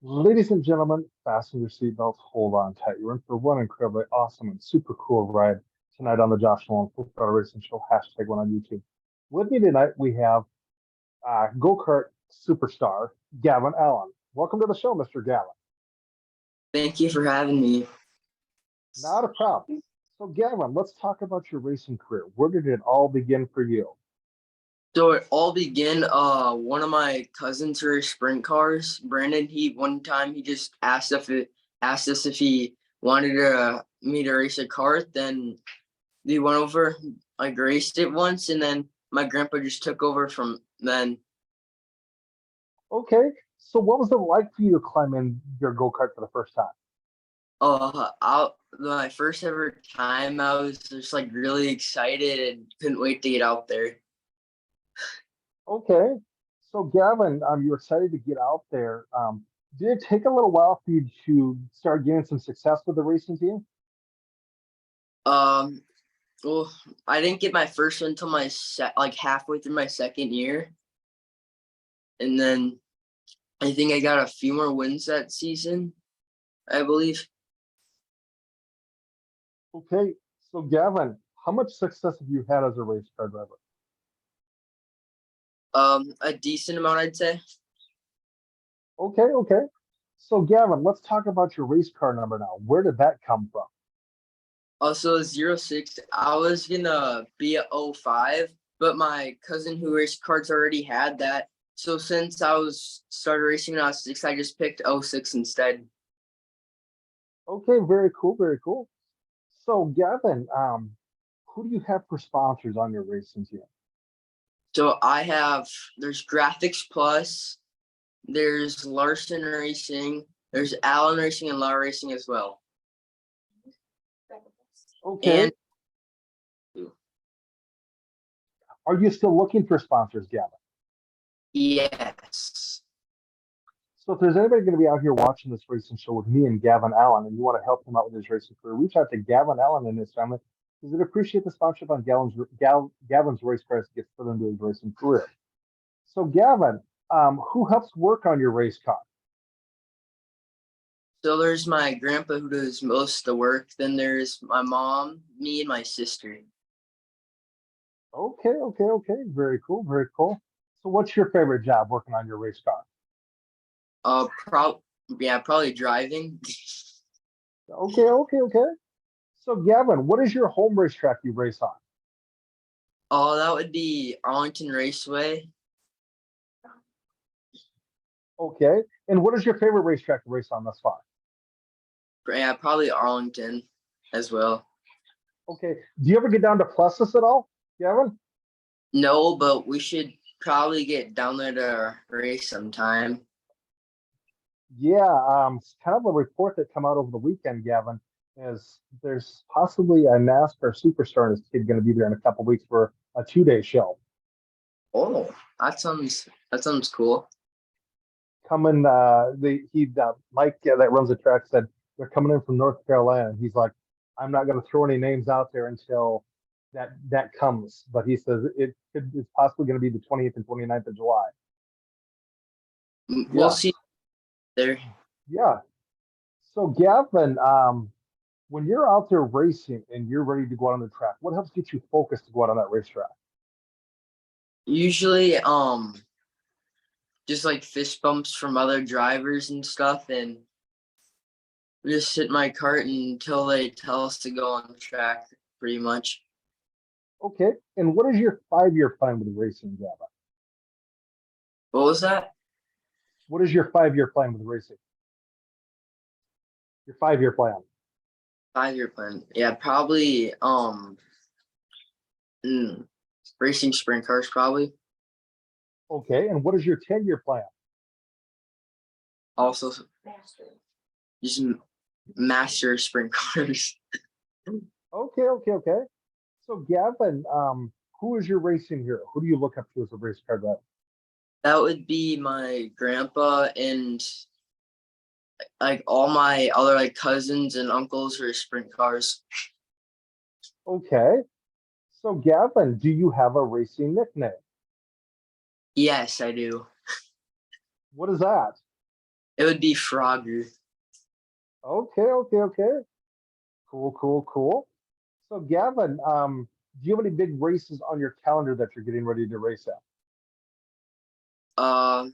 Ladies and gentlemen, fasten your seatbelts, hold on tight. You're in for one incredibly awesome and super cool ride tonight on the Josh Nolan Full Throttle Racing Show, hashtag one on YouTube. With me tonight, we have go-kart superstar, Gavin Allen. Welcome to the show, Mr. Gavin. Thank you for having me. Not a problem. So, Gavin, let's talk about your racing career. Where did it all begin for you? So it all began, one of my cousins raced sprint cars. Brandon, one time he just asked us if he wanted me to race a kart. Then we went over, like raced it once, and then my grandpa just took over from then. Okay, so what was it like for you to climb in your go-kart for the first time? My first ever time, I was just like really excited and couldn't wait to get out there. Okay. So Gavin, you're excited to get out there. Did it take a little while for you to start getting some success with the racing team? Um, well, I didn't get my first one until like halfway through my second year. And then I think I got a few more wins that season, I believe. Okay. So Gavin, how much success have you had as a race car driver? A decent amount, I'd say. Okay, okay. So Gavin, let's talk about your race car number now. Where did that come from? Also, 06, I was gonna be a 05, but my cousin who raced karts already had that. So since I was started racing when I was 6, I just picked 06 instead. Okay, very cool, very cool. So Gavin, who do you have for sponsors on your racing team? So there's Graphics Plus, there's Larson Racing, there's Allen Racing and Law Racing as well. Okay. And Are you still looking for sponsors, Gavin? yes. So if there's anybody going to be out here watching this racing show with me and Gavin Allen, and you want to help him out with his racing career, reach out to Gavin Allen and his family because they'd appreciate the sponsorship on Gavin's race cars to get further into his racing career. So Gavin, who helps work on your race car? So there's my grandpa who does most of the work. Then there's my mom, me, and my sister. Okay, okay, okay. Very cool, very cool. So what's your favorite job working on your race car? Uh, pro- yeah, probably driving. Okay, okay, okay. So Gavin, what is your home racetrack you race on? Oh, that would be Arlington Raceway. Okay. And what is your favorite racetrack to race on thus far? Yeah, probably Arlington as well. Okay. Do you ever get down to Plessis at all, Gavin? No, but we should probably get down there to race sometime. Yeah, it's kind of a report that come out over the weekend, Gavin, is there's possibly a NASCAR superstar and his kid going to be there in a couple weeks for a 2-day show. Oh, that sounds cool. Coming, Mike that runs the track said they're coming in from North Carolina. And he's like, I'm not going to throw any names out there until that comes. But he says it's possibly going to be the 20th and 29th of July. We'll Yeah, see there. yeah. So Gavin, when you're out there racing and you're ready to go out on the track, what helps get you focused to go out on that racetrack? Usually, just like fist bumps from other drivers and stuff, and we just sit in my cart until they tell us to go on the track, pretty much. Okay. And what is your 5-year plan with racing, Gavin? What was that? What is your 5-year plan with racing? Your 5-year plan. 5-year plan. Yeah, probably racing sprint cars probably. Okay. And what is your 10-year plan? Also just master sprint cars. Okay, okay, okay. So Gavin, who is your racing hero? Who do you look up to as a race car driver? That would be my grandpa and like all my other like cousins and uncles are sprint cars. Okay. So Gavin, do you have a racing nickname? Yes, I do. What is that? It would be Frogger. Okay. Cool. So Gavin, do you have any big races on your calendar that you're getting ready to race at? Um,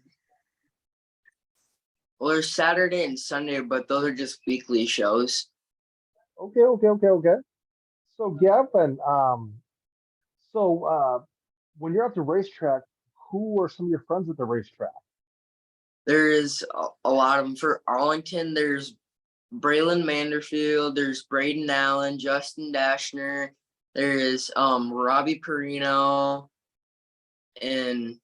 well, there's Saturday and Sunday, but those are just weekly shows. Okay. So Gavin, when you're at the racetrack, who are some of your friends at the racetrack? There is a lot of them for Arlington. There's Braylon Manderfield. There's Braden Allen, Justin Dashner. There is Robbie Perino, and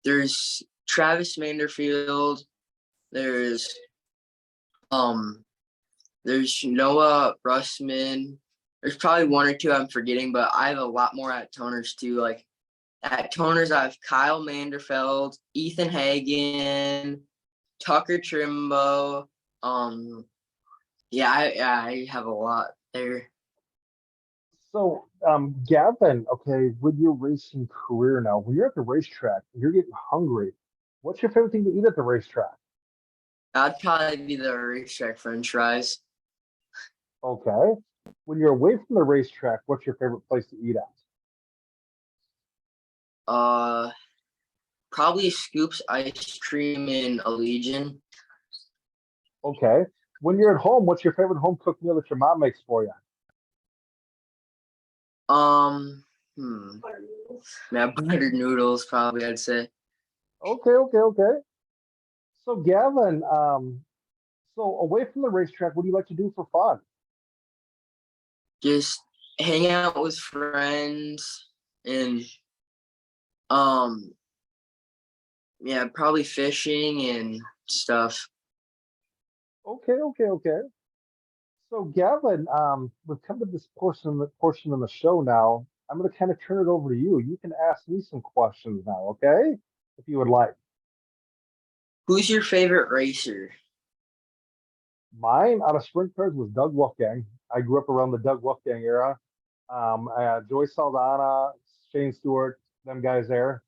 there's Travis Manderfield. There's um there's Noah Russman. There's probably one or two I'm forgetting, but I have a lot more at Toners too. Like at Toners, I have Kyle Manderfeld, Ethan Hagen, Tucker Trimbo. Yeah, I have a lot there. So, Gavin, okay, with your racing career now, when you're at the racetrack, and you're getting hungry. What's your favorite thing to eat at the racetrack? I'd probably be the racetrack French fries. Okay. When you're away from the racetrack, what's your favorite place to eat at? Uh, Probably Scoops ice cream in Allegiant. Okay. When you're at home, what's your favorite home cooked meal that your mom makes for you? Um, yeah, buttered noodles probably I'd say. Okay. So, Gavin, so away from the racetrack, what do you like to do for fun? Just hang out with friends and um, yeah, probably fishing and stuff. Okay. So, Gavin, we've come to this portion of the show now. I'm going to kind of turn it over to you. You can ask me some questions now, okay? If you would like. Who's your favorite racer? Mine out of sprint cars was Doug Wolfgang. I grew up around the Doug Wolfgang era. Joey Saldana, Shane Stewart, them guys there.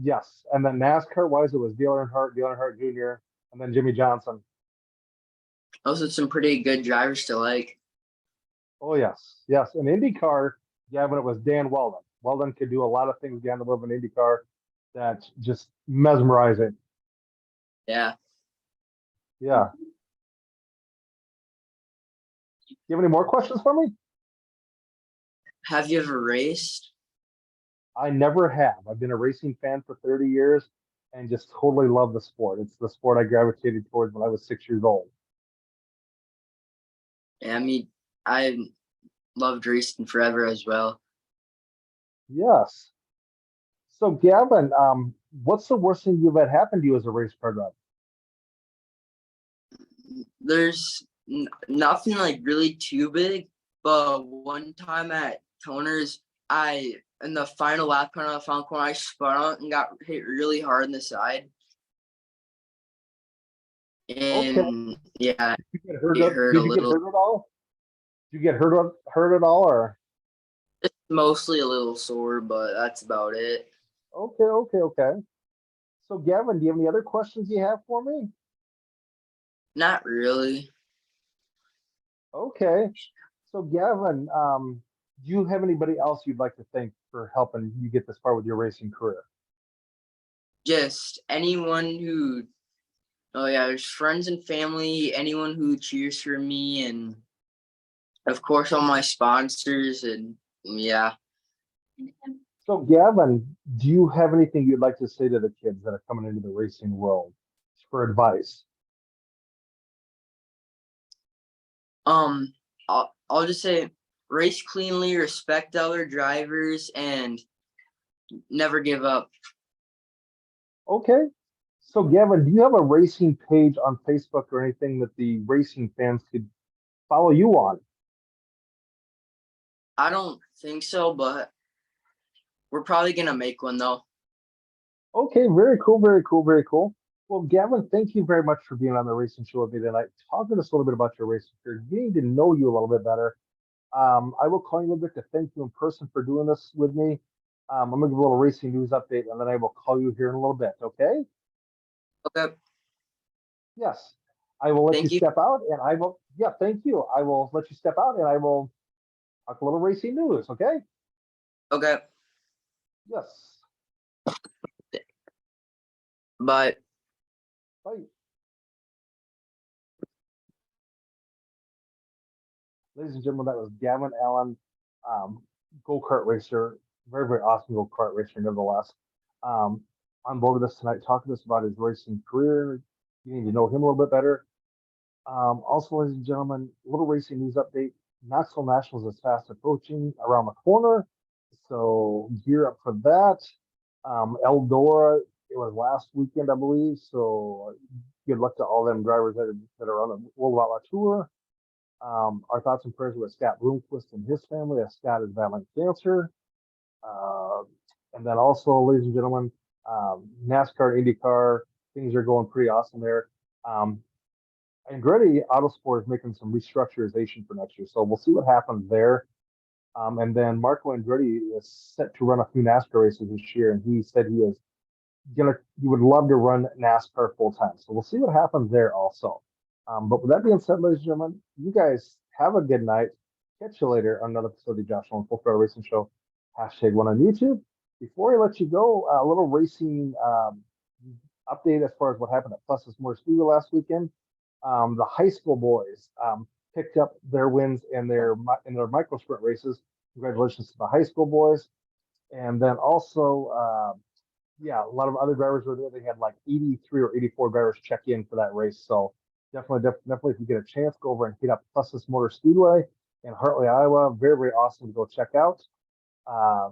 Yes, and then NASCAR wise, it was Dale Earnhardt Jr., and then Jimmy Johnson. Those are some pretty good drivers to like. Oh yes. In IndyCar, yeah, when it was Dan Weldon. Weldon could do a lot of things behind the wheel of an IndyCar that's just mesmerizing. Yeah. Yeah. You have any more questions for me? Have you ever raced? I never have. I've been a racing fan for 30 years and just totally love the sport. It's the sport I gravitated towards when I was 6 years old. Yeah, I mean, I loved racing forever as well. Yes. So, Gavin, what's the worst thing you've had happen to you as a race car driver? There's nothing like really too big, but one time at Toners, I in the final lap kind of found corner, I spun out and got hit really hard in the side. Okay. And yeah, Did you get hurt? it hurt a Did you get little. hurt at all? Did you get hurt at all, or? It's mostly a little sore, but that's about it. Okay. So, Gavin, do you have any other questions you have for me? Not really. Okay. So, Gavin, do you have anybody else you'd like to thank for helping you get this far with your racing career? Just anyone who, oh yeah, there's friends and family, anyone who cheers for me, and of course all my sponsors, and yeah. So, Gavin, do you have anything you'd like to say to the kids that are coming into the racing world for advice? Um, I'll just say race cleanly, respect other drivers, and never give up. Okay. So, Gavin, do you have a racing page on Facebook or anything that the racing fans could follow you on? I don't think so, but we're probably gonna make one though. Okay, very cool. Well, Gavin, thank you very much for being on the racing show with me tonight. Talking to us a little bit about your racing career, getting to know you a little bit better. I will call you a little bit to thank you in person for doing this with me. I'm gonna give a little racing news update, and then I will call you here in a little bit. Okay? Okay. Yes, I will let you Thank you. step out, and I will. Yeah, thank you. I will let you step out, and I will talk a little racing news. Okay. Okay, Yes. bye. Bye. Ladies and gentlemen, that was Gavin Allen, go-kart racer. Very, very awesome go-kart racer, nevertheless. Um, on board with us tonight, talking to us about his racing career, getting to know him a little bit better. Also, ladies and gentlemen, little racing news update. Knoxville Nationals is fast approaching around the corner, so gear up for that. Eldora, it was last weekend, I believe. So good luck to all them drivers that are on the World Outlaw Tour. Our thoughts and prayers with Scott Bloomquist and his family, as Scott is battling cancer. Uh, and then also, ladies and gentlemen, NASCAR, IndyCar, things are going pretty awesome there. Andretti Autosport is making some restructurization for next year, so we'll see what happens there. And then Marco Andretti is set to run a few NASCAR races this year, and he said he would love to run NASCAR full time. So we'll see what happens there also. But with that being said, ladies and gentlemen, you guys have a good night. Catch you later on another episode of the Josh Allen Full Throttle Racing Show. #1 on YouTube. Before I let you go, a little racing update as far as what happened at Pluses Motor Studio last weekend. The high school boys picked up their wins in their micro sprint races. Congratulations to the high school boys. And then also, yeah, a lot of other drivers were there. They had like 83 or 84 drivers check in for that race. So definitely, if you get a chance, go over and hit up Pluses Motor Speedway in Hartley, Iowa. Very, very awesome to go check out. Uh,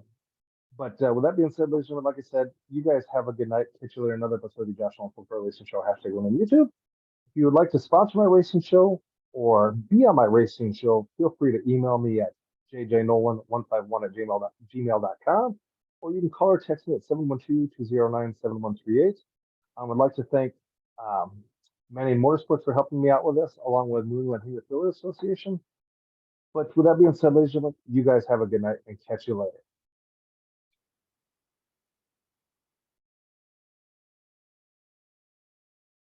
but with that being said, ladies and gentlemen, like I said, you guys have a good night. Catch you later another episode of the Josh Allen Full Throttle Racing Show. #1 on YouTube. If you would like to sponsor my racing show or be on my racing show, feel free to email me at jjnolan151@gmail.com, or you can call or text me at 712-209-7138. I would like to thank um, Manning Motorsports for helping me out with this, along with New England Heat Affiliate Association. But with that being said, ladies and gentlemen, you guys have a good night and catch you later.